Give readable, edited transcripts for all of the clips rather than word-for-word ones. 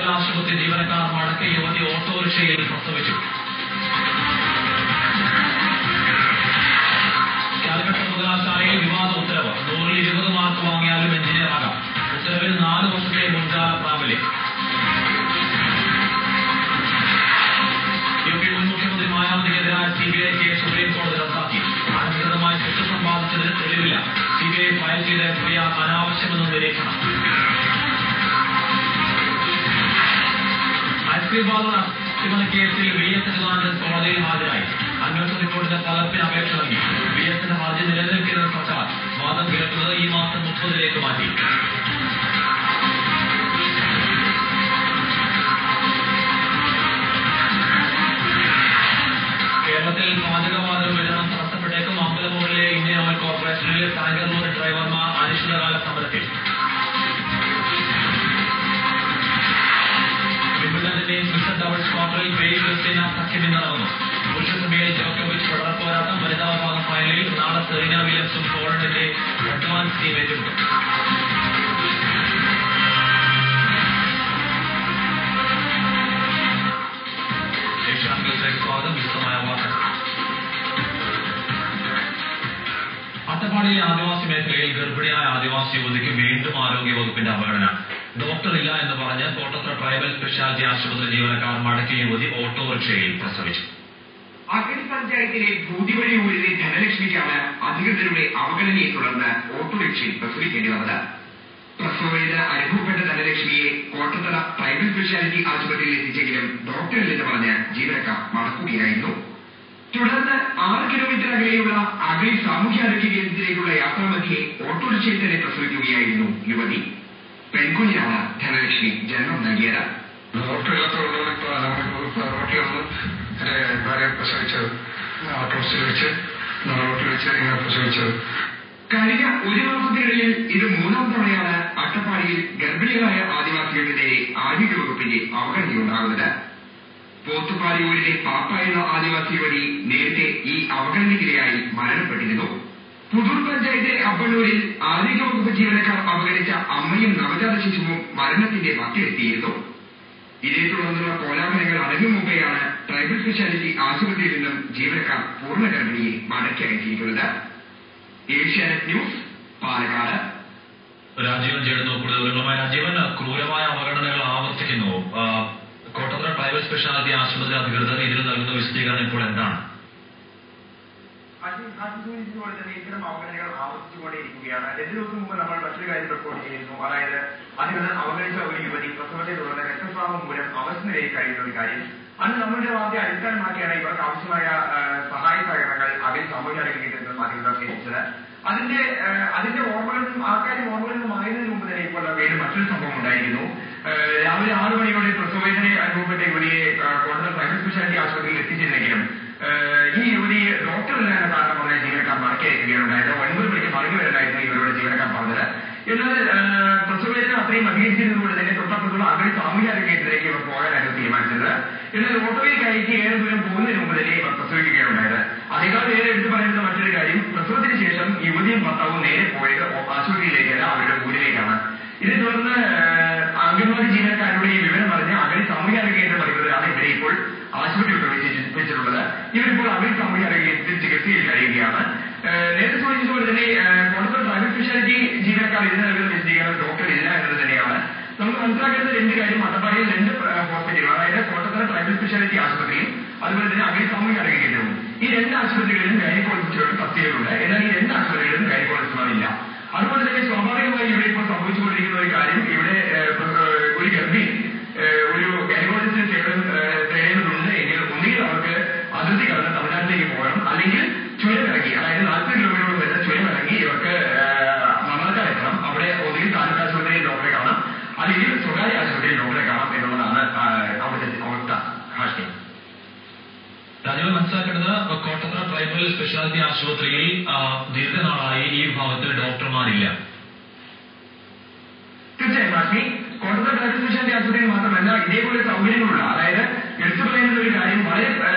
Tribal ആശുപത്രി ജീവനക്കാർ മടക്കിയ യുവതി ഓട്ടോറിക്ഷയിൽ പ്രസവിച്ചു. കാലിക്കറ്റ് സർവകലാശാലയിൽ വിവാദ ഉത്തരവ്. 120 മാർക്ക് വാങ്ങിയാലും എഞ്ചിനീയർ ആകാം. ഉത്തരവിൽ 4 വർഷത്തെ മുൻകാല പ്രാബല്യം. യുപി മുൻ മുഖ്യമന്ത്രി മായാവതിക്കെതിരായ സിബിഐ കേസ് സുപ്രീം കോടതി റദ്ദാക്കി. അനധികൃതമായി സ്വത്ത് സമ്പാദിച്ചതിന് തെളിവില്ല. സിബിഐ ഫയൽ ചെയ്ത എഫ്ഐആർ അനാവശ്യമെന്ന് നിരീക്ഷണം. ഐസ്ക്രീം പാർലർ അട്ടിമറി കേസിൽ VS സച്ചിദാനന്ദൻ കോടതിയിൽ ഹാജരായി. അന്വേഷണ റിപ്പോർട്ടിന്റെ പകർപ്പിന് അപേക്ഷ നൽകി. VSന്റെ ഹർജി നിലനിൽക്കുന്ന സർക്കാർ വാദം കേൾക്കുന്നത് ഈ മാസം 30 മാറ്റി. കേരളത്തിൽ പാചകവാതക വിതരണം തടസ്സപ്പെട്ടേക്കും. അമ്പലമുകളിലെ ഇന്ത്യൻ ഓയിൽ കോർപ്പറേഷനിൽ ടാങ്കർ ലോറി ഡ്രൈവർമാർ അനിശ്ചിതകാല സമരത്തിൽ. വിംബിൾഡണിന്റെയും മിക്സഡ് ഡബിൾസ് ക്വാർട്ടറിൽ പേര് ക്രിസ്റ്റീന സഖ്യം ഇന്ന് നടന്നു. പുരുഷ സെമിയിൽ ജോക്കോവിച്ച് ഫെഡറർ പോരാട്ടം. വനിതാ വിഭാഗം ഫൈനലിൽ നാളെ സെറീന വില്യംസും പോളണ്ടിന്റെ അഡ്വാൻസ് ടീം ഏറ്റുമുട്ടും. സ്വാഗതം. വിശദമായ വാർത്തകൾ. അട്ടപ്പാടിയിലെ ആദിവാസി മേഖലയിൽ ഗർഭിണിയായ ആദിവാസി യുവതിക്ക് വീണ്ടും ആരോഗ്യ വകുപ്പിന്റെ അവഗണന. ഡോക്ടർ ഇല്ല എന്ന് പറഞ്ഞ് കോട്ടത്ര ട്രൈബൽ സ്പെഷ്യാലിറ്റി ആശുപത്രി ജീവനക്കാർ മടക്കിയ യുവതി ഓട്ടോറിക്ഷയിൽ പ്രസവിച്ചു. അഗടി പഞ്ചായത്തിലെ ഭൂതിവഴി ഊരിലെ ധനലക്ഷ്മിക്കാണ് അധികൃതരുടെ അവഗണനയെ തുടർന്ന് ഓട്ടോറിക്ഷയിൽ പ്രസവിക്കേണ്ടി വന്നത്. പ്രസവവേദന അനുഭവപ്പെട്ട ധനലക്ഷ്മിയെ കോട്ടത്തറ ട്രൈബൽ സ്പെഷ്യാലിറ്റി ആശുപത്രിയിൽ എത്തിച്ചെങ്കിലും ഡോക്ടറില്ലെന്ന് പറഞ്ഞ് ജീവനക്കാർ മടക്കുകയായിരുന്നു. തുടർന്ന് 6 കിലോമീറ്റർ അകലെയുള്ള അഗളി സാമൂഹ്യാരോഗ്യ കേന്ദ്രത്തിലേക്കുള്ള യാത്രാമധ്യേ ഓട്ടോറിക്ഷയിൽ തന്നെ പ്രസവിക്കുകയായിരുന്നു യുവതി. പെൺകുഞ്ഞിനാണ് ധനലക്ഷ്മി ജന്മം നൽകിയത്. പ്രസവിച്ചത് ഓട്ടോറിക്ഷയിൽ വെച്ച് ഇങ്ങനെ പ്രസവിച്ചത്. കഴിഞ്ഞ 1 മാസത്തിനിടയിൽ ഇത് 3ാം തവണയാണ് അട്ടപ്പാടിയിൽ ഗർഭിണികളായ ആദിവാസികളുടെ നേരെ ആരോഗ്യ വകുപ്പിന്റെ അവഗണനയുണ്ടാകുന്നത്. പോത്തുപാലിയൂരിലെ പാപ്പ എന്ന ആദിവാസി യുവതി നേരത്തെ ഈ അവഗണനയ്ക്കിരയായി മരണപ്പെട്ടിരുന്നു. പുതൂർ പഞ്ചായത്തിലെ അപ്പണ്ണൂരിൽ ആരോഗ്യവകുപ്പ് ജീവനക്കാർ അവഗണിച്ച അമ്മയും നവജാത ശിശുവും മരണത്തിന്റെ വക്കിലെത്തിയിരുന്നു. ഇതേ തുടർന്നുള്ള കോലാഹലങ്ങൾ അടങ്ങും മുമ്പെയാണ് ട്രൈബൽ സ്പെഷ്യാലിറ്റി ആശുപത്രിയിൽ നിന്നും ജീവനക്കാർ പൂർണ്ണ ഗർഭിണിയെ മടക്കി അയച്ചിരിക്കുന്നത്. ഏഷ്യാനെറ്റ് ന്യൂസ്, പാലക്കാട്. രാജീവൻ ചേരുന്നു കൂടുതൽ വിവരങ്ങളുമായി. രാജീവൻ, ക്രൂരമായ അവഗണനകൾ ആവർത്തിക്കുന്നു. കോട്ടത്തറ ട്രൈബൽ സ്പെഷ്യാലിറ്റി ആശുപത്രി അധികൃതർ ഇതിന് നൽകുന്ന വിശദീകരണം ഇപ്പോൾ എന്താണ്? പോലെ തന്നെ ഇത്തരം അവഗണനകൾ ആവർത്തിച്ചുകൊണ്ടേയിരിക്കുകയാണ്. 2 ദിവസം മുമ്പ് നമ്മൾ മറ്റൊരു കാര്യം റിപ്പോർട്ട് ചെയ്തിരുന്നു. അതായത് അധികൃതർ അവഗണിച്ച ഒരു യുവതി പ്രസവത്തെ തുടർന്ന് രക്തസ്രാവം മൂലം അവസ്ഥനിലയിൽ കഴിയുന്ന ഒരു കാര്യം. അന്ന് നമ്മുടെ വാർത്തയെ അടിസ്ഥാനമാക്കിയാണ് ഇവർക്ക് ആവശ്യമായ സഹായ സഹകരണങ്ങൾ അകൽ സാമൂഹ്യാരോഗ്യ കേന്ദ്രത്തിൽ അധികൃതർ എത്തിച്ചത്. അതിന്റെ ഓർമ്മകളിൽ ആൾക്കാരുടെ ഓർമ്മകളിൽ നിന്നും മാറുന്നതിന് മുമ്പ് തന്നെ ഇപ്പോൾ വീണ്ടും മറ്റൊരു സംഭവം ഉണ്ടായിരുന്നു. രാവിലെ 6 മണിയോടെ പ്രസവവേദന അനുഭവപ്പെട്ട യുവതിയെ കോട്ടയം ട്രൈബൽ സ്പെഷ്യാലിറ്റി ആശുപത്രിയിൽ എത്തിച്ചിരുന്നെങ്കിലും ഈ യുവതി ഡോക്ടറില്ല എന്ന കാരണം പറഞ്ഞ ജീവനക്കാർ മടക്കി അയക്കുകയാണ് ഉണ്ടായത്. 9 മണിക്ക് മടങ്ങി വരാനായിരുന്നു ഇവരുടെ ജീവനക്കാർ പറഞ്ഞത്. എന്നാൽ പ്രസവവേദന അത്രയും അധികരിച്ചിരുന്നതുകൊണ്ട് തന്നെ തൊട്ടപ്പുറത്തുള്ള അഗളി സാമൂഹ്യാരോഗ്യ കേന്ദ്രത്തിലേക്ക് ഇവർ പോകാനായിരുന്നു തീരുമാനിച്ചത്. എന്നാൽ ഓട്ടോയിൽ കയറ്റി 7 ദൂരം പോകുന്നതിന് മുമ്പ് തന്നെ ഇവർ പ്രസവിക്കുകയാണ് ഉണ്ടായത്. അതേക്കാൾ നേരെ എടുത്തു പറയുന്ന മറ്റൊരു കാര്യം, പ്രസവത്തിന് ശേഷം യുവതിയും ഭർത്താവും നേരെ പോയത് ആശുപത്രിയിലേക്കല്ല, അവരുടെ ഊരിലേക്കാണ്. ഇതേ തുടർന്ന് അംഗൻവാടി ജീവനക്കാരുടെ ഈ വിവരം പറഞ്ഞ് അഗളി സാമൂഹ്യാരോഗ്യ കേന്ദ്രം അധികൃതരാണ് ഇവരെ ഇപ്പോൾ ആശുപത്രിയിൽ പ്രവേശിപ്പിച്ചിട്ടുള്ളത്. ഇവരിപ്പോൾ അഗളി സാമൂഹ്യാരോഗ്യ കേന്ദ്രത്തിൽ ചികിത്സയിൽ കഴിയുകയാണ്. നേരത്തെ സൂചിപ്പിച്ചതുപോലെ തന്നെ കോട്ടത്തറ ട്രൈബൽ സ്പെഷ്യാലിറ്റി ജീവനക്കാർ ഇതിന് നൽകുന്ന വിശദീകരണം ഡോക്ടർ ഇല്ല എന്നത് തന്നെയാണ്. നമുക്ക് മനസ്സിലാക്കേണ്ട 2 കാര്യം, അട്ടപ്പാടിയിൽ 2 ഹോസ്പിറ്റലുകൾ, അതായത് കോട്ടത്തറ ട്രൈബൽ സ്പെഷ്യാലിറ്റി ആശുപത്രിയും അതുപോലെ തന്നെ അഗളി സാമൂഹ്യാരോഗ്യ കേന്ദ്രവും. ഈ 2 ആശുപത്രികളിലും ഗൈനക്കോളജിസ്റ്റുകളുടെ തസ്തികകളുണ്ട്. എന്നാൽ ഈ 2 ആശുപത്രികളിലും ഗൈനക്കോളജിസ്റ്റുമാരില്ല. അതുപോലെ തന്നെ സ്വാഭാവികമായി ഇവിടെ ഇപ്പോൾ സംഭവിച്ചുകൊണ്ടിരിക്കുന്ന ഒരു കാര്യം, ഇവിടെ ഒരു ഗർഭിണി ഒരു ഗൈനക്കോളജിസ്റ്റിന് തേടേണ്ടതുണ്ട് എങ്കിൽ ഒന്നുകിൽ അവർക്ക് അതിർത്തി കടന്ന് തമിഴ്നാട്ടിലേക്ക് പോകണം, അല്ലെങ്കിൽ ചുരമിറങ്ങി, അതായത് 40 കിലോമീറ്റർ വരുന്ന ചുരമിറങ്ങി ഇവർക്ക് മണ്ണാർക്കാട് എത്തണം. അവിടെ ഒന്നുകിൽ താലൂക്ക് ആശുപത്രിയിൽ ഡോക്ടറെ കാണാം, അല്ലെങ്കിൽ സ്വകാര്യ ആശുപത്രിയിൽ ഡോക്ടറെ കാണാം എന്നുള്ളതാണ് അവിടുത്തെ അവസ്ഥ. ഹാഷ്മി, രാജീവ്, മനസ്സിലാക്കേണ്ടത് കോട്ടത്തറ ട്രൈബൽ സ്പെഷ്യാലിറ്റി ആശുപത്രിയിൽ ദീർഘനാളായി ഈ വിഭാഗത്തിൽ ഡോക്ടർമാരില്ല. തീർച്ചയായും ഹാഷ്മി, കോട്ടത്തറ ട്രൈബൽ സ്പെഷ്യാലിറ്റി ആശുപത്രിയിൽ മാത്രമല്ല ഇതേപോലെ സൗകര്യങ്ങളുള്ള, അതായത് എടുത്തു പറയുന്ന ഒരു കാര്യം, വളരെ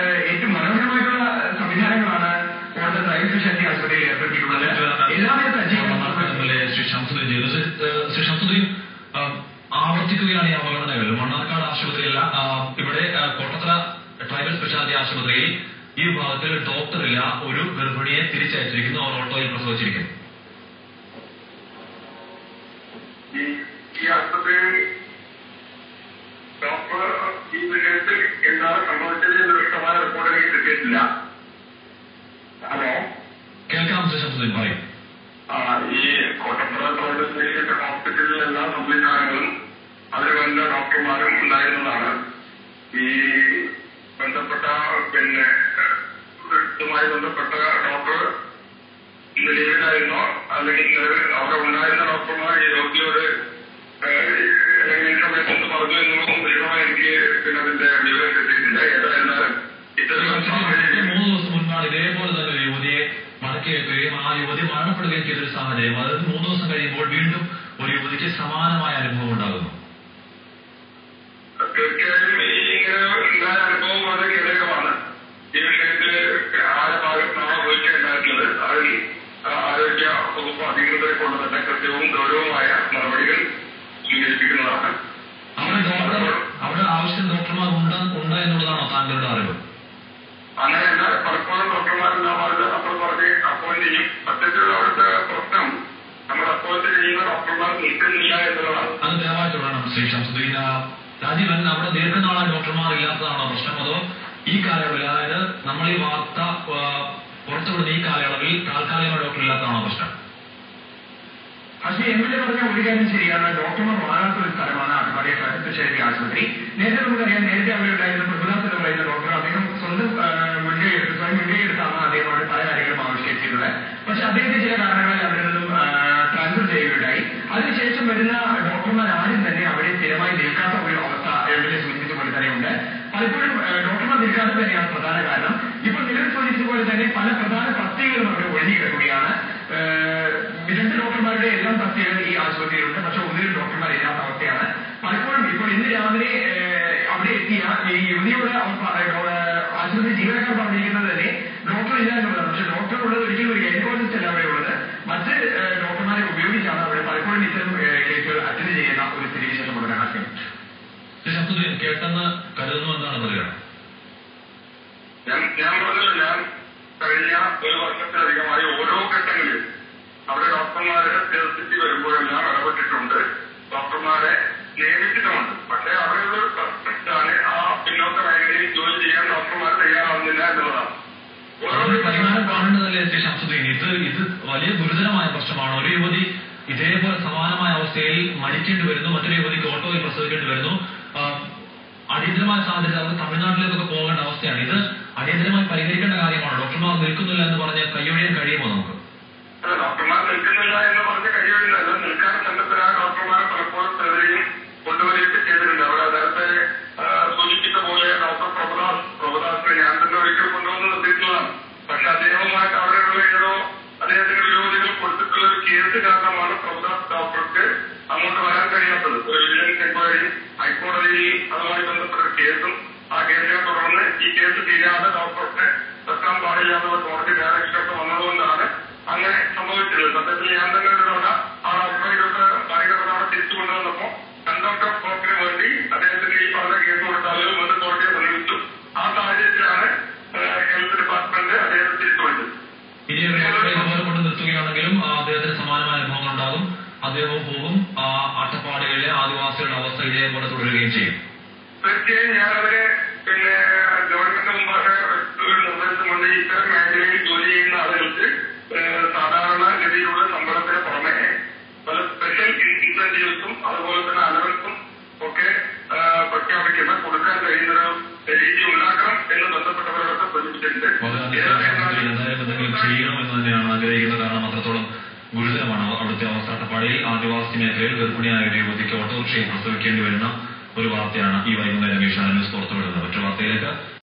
ഏറ്റവും മനോഹരമായിട്ടുള്ള സംവിധാനങ്ങളാണ് കോട്ടത്തറ ട്രൈബൽ സ്പെഷ്യാലിറ്റി ആശുപത്രിയിൽ ഏർപ്പെടുത്തിയിട്ടുള്ളത്. എല്ലാവരും ശ്രീ ഷംസുദ്ദീൻ ആവർത്തിക്കുകയാണ് ഈ അവഗണനകൾ. മണ്ണാർക്കാട് ആശുപത്രിയല്ല, ഇവിടെ കോട്ടത്തറ ട്രൈബൽ സ്പെഷ്യാലിറ്റി ആശുപത്രിയിൽ ഈ വിഭാഗത്തിൽ ഡോക്ടറില്ല. ഒരു ഗർഭിണിയെ തിരിച്ചയച്ചിരിക്കുന്നു, അവർ ഓട്ടോയിൽ പ്രസവിച്ചിരിക്കുന്നു. ഈ ആശുപത്രി ഡോക്ടർ ഈ വിഷയത്തിൽ എന്താണ് സംഭവിച്ചത് എന്ന് വ്യക്തമായ റിപ്പോർട്ട് എനിക്ക് കിട്ടിയിട്ടില്ല. ഹലോ, കേൾക്കാം ശംസുദ്ദീൻ, പറയും. ഈ കോട്ടപ്പുറ ട്രൈബൽ സ്പെഷ്യാലിറ്റി ഹോസ്പിറ്റലിലെ എല്ലാ സംവിധാനങ്ങളും അതിന് വേണ്ട ഡോക്ടർമാരും ഉണ്ടായിരുന്നതാണ്. ഈ ബന്ധപ്പെട്ട ഇതുമായി ബന്ധപ്പെട്ട ഡോക്ടർ നിലവിലായിരുന്നോ അല്ലെങ്കിൽ അവിടെ ഉണ്ടായിരുന്ന ഡോക്ടർമാർ ഈ രോഗിയോട് ഇൻഫർമേഷൻ പറഞ്ഞു എന്നും വിഷയമായി എനിക്ക് അതിന്റെ വിവരം കിട്ടിയിട്ടില്ല. ഏതായിരുന്നാലും 3 ദിവസം മുൻപാണ് ഇതേപോലെ തന്നെ ഒരു യുവതിയെ മടക്കി വെക്കുകയും ആ യുവതി മരണപ്പെടുകയും ചെയ്തൊരു സാഹചര്യം. അതായത് 3 ദിവസം കഴിയുമ്പോൾ വീണ്ടും ഒരു യുവതിക്ക് സമാനമായ അനുഭവം ഉണ്ടാകുന്നു. തീർച്ചയായും ഇങ്ങനെ ഉണ്ടായ അനുഭവം വളരെ ഖേദകരമാണ്. ഈ വിഷയത്തിൽ ആരെ ഭാഗത്താണ് ഉപയോഗിക്കേണ്ടതായിട്ടുള്ളത് അതിൽ ആരോഗ്യ വകുപ്പ് അധികൃതരെ കൊണ്ട് തന്നെ കൃത്യവും ഗൗരവമായ നടപടികൾ സ്വീകരിപ്പിക്കുന്നതാണ്. അവിടെ ആവശ്യം ഡോക്ടർമാർ ഉണ്ട് എന്നുള്ളതാണോ താങ്കളുടെ അറിവ്? അങ്ങനെയല്ല, പലപ്പോഴും ഡോക്ടർമാരുണ്ടാവാറില്ല. നമ്മൾ പറഞ്ഞ് അപ്പോയിന്റ് ചെയ്യും. സത്യത്തിലുള്ള അവിടുത്തെ പ്രശ്നം നമ്മൾ അപ്പോയിന്റ് ചെയ്യുന്ന ഡോക്ടർമാർ നിൽക്കുന്നില്ല എന്നുള്ളതാണ്. അത് ദയവായി തുടരണം ശ്രീ ശംസുദ്ദീൻ. രാജീവൻ, അവിടെ ദീർഘനാളായി ഡോക്ടർമാർ ഇല്ലാത്തതാണോ പ്രശ്നം, അതോ ഈ കാലയളവിൽ, അതായത് നമ്മൾ ഈ വാർത്ത പുറത്തുവിടുന്ന ഈ കാലയളവിൽ താൽക്കാലികമായ ഡോക്ടർ ഇല്ലാത്തതാണോ പ്രശ്നം? പക്ഷേ എംഎൽഎ പറഞ്ഞ ഒരു കാര്യം ശരിയാണ്. ഡോക്ടർമാർ മാറാത്ത ഒരു സ്ഥലമാണ് അട്ടപ്പാടി ട്രൈബൽ സ്പെഷ്യാലിറ്റി ആശുപത്രി. നേരത്തെ നമുക്കറിയാം, നേരത്തെ അവിടെ ഉണ്ടായിരുന്ന പ്രഭുദാസ് എന്ന് പറയുന്ന ഡോക്ടർ അദ്ദേഹം സ്വയം മുൻകൈയെടുത്താണ് അദ്ദേഹത്തോട് പല കാര്യങ്ങളും ആവിഷ്കരിച്ചിരുന്നത്. പക്ഷെ അദ്ദേഹത്തെ ചില കാരണങ്ങളാൽ അവിടെ നിന്നും ട്രാൻസ്ഫർ ചെയ്യുകയുണ്ടായി. അതിനുശേഷം വരുന്ന ഡോക്ടർമാർ ആരും തന്നെ അവിടെ സ്ഥിരമായി നിൽക്കാത്ത ഒരു അവസ്ഥ എംഎൽഎ സൂചിപ്പിച്ച പോലെ തന്നെ ഉണ്ട്. പലപ്പോഴും ഡോക്ടർമാർ നിൽക്കാതെ തന്നെയാണ് പ്രധാന കാരണം. ഇപ്പോൾ നിലവിൽ സൂചിപ്പിച്ചതുപോലെ തന്നെ പല പ്രധാന തസ്തികകളും അവിടെ ഒഴിഞ്ഞു കിടക്കുകയാണ്. 2 ഡോക്ടർമാരുടെ എല്ലാം തസ്തികകൾ ഈ ആശുപത്രിയിലുണ്ട്. പക്ഷെ 1 ഡോക്ടർമാർ ഇല്ലാത്ത അവസ്ഥയാണ്. പലപ്പോഴും ഇപ്പോൾ ഇന്ന് രാവിലെ അവിടെ എത്തിയ ഈ യുവതിയോട് ആശുപത്രി ജീവനക്കാർ പറഞ്ഞിരിക്കുന്നത് തന്നെ ഡോക്ടർ ഇല്ല എന്നുള്ളതാണ്. പക്ഷെ ഡോക്ടർ ഉള്ളത് ഒരിക്കലും ഒരു ഗൈനക്കോളജിസ്റ്റ് അല്ല അവിടെ ഉള്ളത്. മറ്റ് ഡോക്ടർമാരെ ഉപയോഗിച്ചാണ് അവിടെ പലപ്പോഴും ഇത്തരം കേസുകൾ അറ്റൻഡ് ചെയ്യുന്ന ഒരു സ്ഥിതിവിശേഷം ഉള്ള കാര്യം. ശംസുദ്ദീൻ കേട്ടെന്ന് കരുതുന്നു എന്നാണ് പറയുക. ഞാൻ പറഞ്ഞല്ലോ, ഞാൻ കഴിഞ്ഞ 1 വർഷത്തിലധികമായി ഓരോ ഘട്ടങ്ങളിലും അവിടെ ഡോക്ടർമാരുടെ സ്ഥിരസ്ഥിതി വരുമ്പോഴെല്ലാം ഇടപെട്ടിട്ടുണ്ട്. ഡോക്ടർമാരെ നിയമിച്ചിട്ടുമുണ്ട്. പക്ഷേ അവിടെയുള്ള ഒരു പ്രശ്നമാണ് ആ പിന്നോക്ക മേഖലയിൽ ജോലി ചെയ്യാൻ ഡോക്ടർമാർ തയ്യാറാവുന്നില്ല എന്നുള്ളതാണ്. പരിഹാരം കാണേണ്ടതല്ലേ ശ്രീ ശംസുദ്ദീൻ? ഇത് വലിയ ഗുരുതരമായ പ്രശ്നമാണ്. ഒരു യുവതി ഇതേപോലെ സമാനമായ അവസ്ഥയിൽ മരിക്കേണ്ടി വരുന്നു, മറ്റൊരു യുവതിക്ക് ഓട്ടോയിൽ പ്രസവിക്കേണ്ടി വരുന്നു. അടിയന്തരമായ സാഹചര്യം അവർ തമിഴ്നാട്ടിലേക്കൊക്കെ പോകേണ്ട അവസ്ഥയാണ്. ഇത് അടിയന്തരമായി പരിഹരിക്കേണ്ട കാര്യമാണ്. ഡോക്ടർമാർ നിൽക്കുന്നില്ല എന്ന് പറഞ്ഞ് കൈയൊഴിയാൻ കഴിയുമോ നമുക്ക്? ഡോക്ടർമാർ നിൽക്കുന്നില്ല എന്ന് പറഞ്ഞ് കഴിയുന്നില്ല. നിൽക്കാൻ കണ്ടെത്തരായ ഡോക്ടർമാരെ പലപ്പോഴും പ്രവരെയും കൊണ്ടുവരികയൊക്കെ ചെയ്തിട്ടുണ്ട്. അവിടെ നേരത്തെ സൂചിപ്പിച്ച പോലെ ഡോക്ടർ പ്രഭുദാസിനെ ഞാൻ തന്നെ ഒരിക്കൽ കൊണ്ടുവന്ന് നിർത്തിയിട്ടുള്ളതാണ്. പക്ഷെ അദ്ദേഹവുമായിട്ട് അവിടെയുള്ള ഏതോ അദ്ദേഹത്തിന്റെ വിരോധികൾ കൊടുത്തിട്ടുള്ള ഒരു കേസ് കാരണമാണ് പ്രഭുദാസ് ഡോക്ടർക്ക് അങ്ങോട്ട് വരാൻ കഴിയാത്തത്. ഒരു വിജിലൻസ് എൻക്വയറി ഹൈക്കോടതിയിൽ അതുമായി ബന്ധപ്പെട്ട ഒരു കേസും ആ കേസിനെ തുടർന്ന് ഈ കേസ് തീരാതെ ഡോക്ടർക്ക് എത്താൻ പാടില്ലാത്ത കോടതി ഡയറക്ഷനൊക്കെ വന്നതുകൊണ്ടാണ് അങ്ങനെ സംഭവിച്ചത്. സത്യത്തിൽ ഞാൻ തന്നെ ഒരു തവണ ആ ഡോക്ടറെ മറികടന്നാണ് തിരിച്ചു കൊണ്ടുവന്നപ്പോൾ കണ്ടംപ്റ്റ് ഓഫ് കോർട്ടിന് വേണ്ടി അദ്ദേഹത്തിന് ഈ പറഞ്ഞ കേസ് കൊടുത്ത ആളുകൾ വന്ന് കോടതിയെ സമീപിച്ചു. ആ സാഹചര്യത്തിലാണ് ഹെൽത്ത് ഡിപ്പാർട്ട്മെന്റ് അദ്ദേഹത്തെ തിരിച്ചു വിട്ടത്. ഇനി ഇതുപോലെ കൊണ്ട് നിർത്തുകയാണെങ്കിലും അദ്ദേഹത്തിന് സമാനമായ അനുഭവങ്ങൾ ഉണ്ടാകും. അദ്ദേഹവും പോകും. അട്ടപ്പാടികളിലെ ആദിവാസികളുടെ അവസ്ഥ ഇതേപോലെ തുടരുകയും ചെയ്യും. തീർച്ചയായും ഞാനതിന് ഗവൺമെന്റ് മുമ്പാകെ ഒരു നിർദ്ദേശമുണ്ട്. ഇത്തരം മേഖലയിൽ ജോലി ചെയ്യുന്ന ആളുകൾക്ക് സാധാരണ ഗതിയിലുള്ള ശമ്പളത്തിന് പുറമെ പല സ്പെഷ്യൽ ഇൻസെന്റീവ്സും അതുപോലെ തന്നെ അലവൻസും ഒക്കെ പ്രഖ്യാപിക്കുന്ന കൊടുക്കാൻ കഴിയുന്നൊരു രീതി ഉണ്ടാക്കണം എന്ന് ബന്ധപ്പെട്ടവരോടൊക്കെ സൂചിപ്പിച്ചിട്ടുണ്ട്. എന്തെങ്കിലും ചെയ്യണമെന്ന് തന്നെയാണ് ആഗ്രഹിക്കുന്നത്. കാരണം അത്രത്തോളം ഗുരുതരമാണ് അവിടുത്തെ അവസ്ഥ. അട്ടപ്പാടിയിൽ ആദിവാസി മേഖലയിൽ ഗർഭിണിയായ ഒരു യുവതിക്ക് ഓട്ടോറിക്ഷയിൽ പ്രസവിക്കേണ്ടി വരുന്ന ഒരു വാർത്തയാണ് ഈ വൈകുന്നേരം ഏഷ്യാനെറ്റ് ന്യൂസ് പുറത്തുവിടുന്നത്. മറ്റു വാർത്തയിലേക്ക്